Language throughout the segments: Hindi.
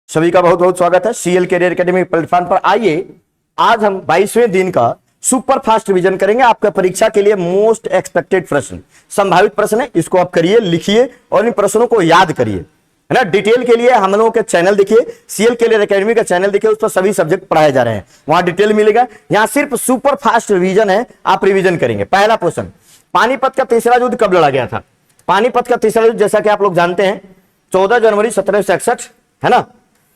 सभी का बहुत बहुत स्वागत है सीएल कैरियर एकेडमी प्लेटफॉर्म पर। आइए आज हम 22वें दिन का सुपर फास्ट रिवीजन करेंगे। आपका परीक्षा के लिए मोस्ट एक्सपेक्टेड प्रश्न, संभावित प्रश्न है, इसको आप करिए, लिखिए और इन प्रश्नों को याद करिए, है ना। डिटेल के लिए हम लोगों के चैनल देखिए, सीएल कैरियर एकेडमी का चैनल देखिए, उस पर सभी सब्जेक्ट पढ़ाए जा रहे हैं, वहां डिटेल मिलेगा। यहां सिर्फ सुपर फास्ट रिवीजन है, आप रिवीजन करेंगे। पहला क्वेश्चन, पानीपत का तीसरा युद्ध कब लड़ा गया था? पानीपत का तीसरा युद्ध जैसा कि आप लोग जानते हैं 14 जनवरी 1761, है ना।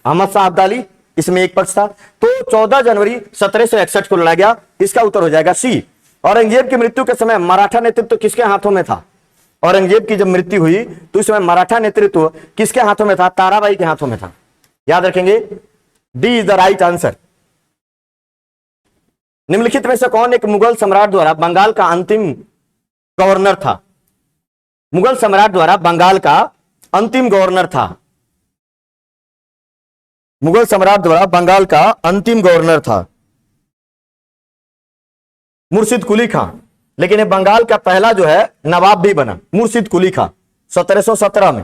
अहमद शाह अब्दाली इसमें एक पक्ष था, तो 14 जनवरी 1761 को लड़ा गया। इसका उत्तर हो जाएगा सी। औरंगजेब की मृत्यु के समय मराठा नेतृत्व किसके हाथों में था? औरंगजेब की जब मृत्यु हुई तो इस समय मराठा नेतृत्व किसके हाथों में था? ताराबाई के हाथों में था। याद रखेंगे, D is the right answer. निम्नलिखित में से कौन एक मुगल सम्राट द्वारा बंगाल का अंतिम गवर्नर था? मुगल सम्राट द्वारा बंगाल का अंतिम गवर्नर था। मुगल सम्राट द्वारा बंगाल का अंतिम गवर्नर था मुर्शिद कुली खां। लेकिन ये बंगाल का पहला जो है नवाब भी बना, मुर्शिद कुली खां 1717 में।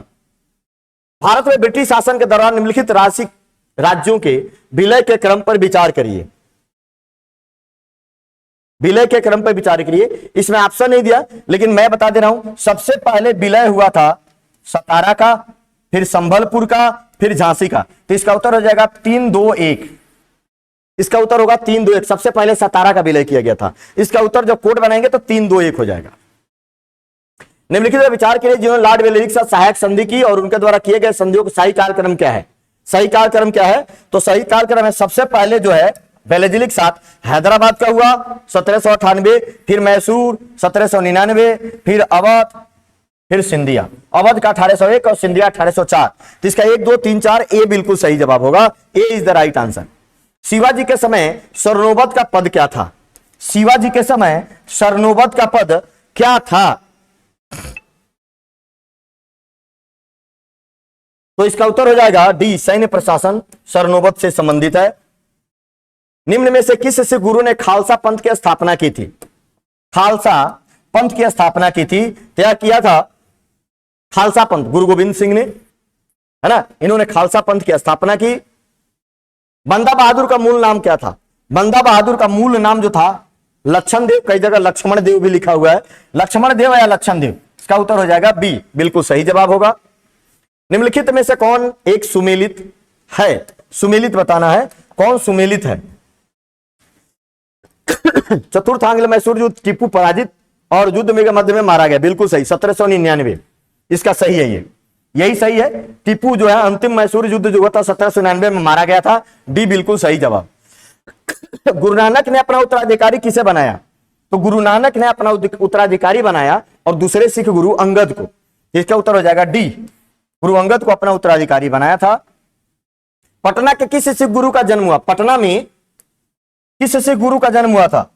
भारत में ब्रिटिश शासन के दौरान निम्नलिखित राज्यों के विलय के क्रम पर विचार करिए। विलय के क्रम पर विचार करिए। इसमें ऑप्शन नहीं दिया, लेकिन मैं बता दे रहा हूं। सबसे पहले विलय हुआ था सतारा का, फिर संभलपुर का, फिर झांसी का। तो इसका उत्तर हो जाएगा 3-2-1। इसका उत्तर होगा 3-2-1। सबसे पहले सतारा का विलय किया गया था। इसका उत्तर जब कोड बनाएंगे तो 3-2-1 हो जाएगा। निम्नलिखित विचार के लिए जिन्होंने लॉर्ड वेलेस्ली के साथ सहायक संधि की और उनके द्वारा किए गए संधियों का सही कालक्रम क्या है? सही कालक्रम क्या है? तो सही कालक्रम है, सबसे पहले जो है वेलेस्ली के साथ हैदराबाद का हुआ 1798, फिर मैसूर 1799, फिर अवध, फिर सिंधिया। अवध का 1801 और सिंधिया 1804। तो इसका 1, 2, 3, 4 ए बिल्कुल सही जवाब होगा। A is the right answer. Shivaji के समय स्वर्णोवध का पद क्या था? शिवाजी के समय स्वर्णोवध का पद क्या था? तो इसका उत्तर हो जाएगा डी, सैन्य प्रशासन स्वर्णोवध से संबंधित है। निम्न में से किस सिख गुरु ने खालसा पंथ की स्थापना की थी? खालसा पंथ की स्थापना की थी, क्या किया था? खालसा पंथ गुरु गोविंद सिंह ने, है ना, इन्होंने खालसा पंथ की स्थापना की। बंदा बहादुर का मूल नाम क्या था? बंदा बहादुर का मूल नाम जो था लक्ष्मण देव, कई जगह लक्ष्मण देव भी लिखा हुआ है, लक्ष्मण देव या लक्षण देव। इसका उत्तर हो जाएगा बी, बिल्कुल सही जवाब होगा। निम्नलिखित में से कौन एक सुमेलित है? सुमेलित बताना है, कौन सुमेलित है? चतुर्थ आंग्ल मैसूर युद्ध, टीपू पराजित और युद्ध में मध्य में मारा गया, बिल्कुल सही 1799। इसका सही है, यही सही है। टीपू जो है अंतिम मैसूर युद्ध जो हुआ था 1799 में मारा गया था। डी बिल्कुल सही जवाब। गुरु नानक ने अपना उत्तराधिकारी किसे बनाया? तो गुरु नानक ने अपना उत्तराधिकारी बनाया और दूसरे सिख गुरु अंगद को। इसका उत्तर हो जाएगा डी, गुरु अंगद को अपना उत्तराधिकारी बनाया था। पटना के किस सिख गुरु का जन्म हुआ? पटना में किस सिख गुरु का जन्म हुआ था?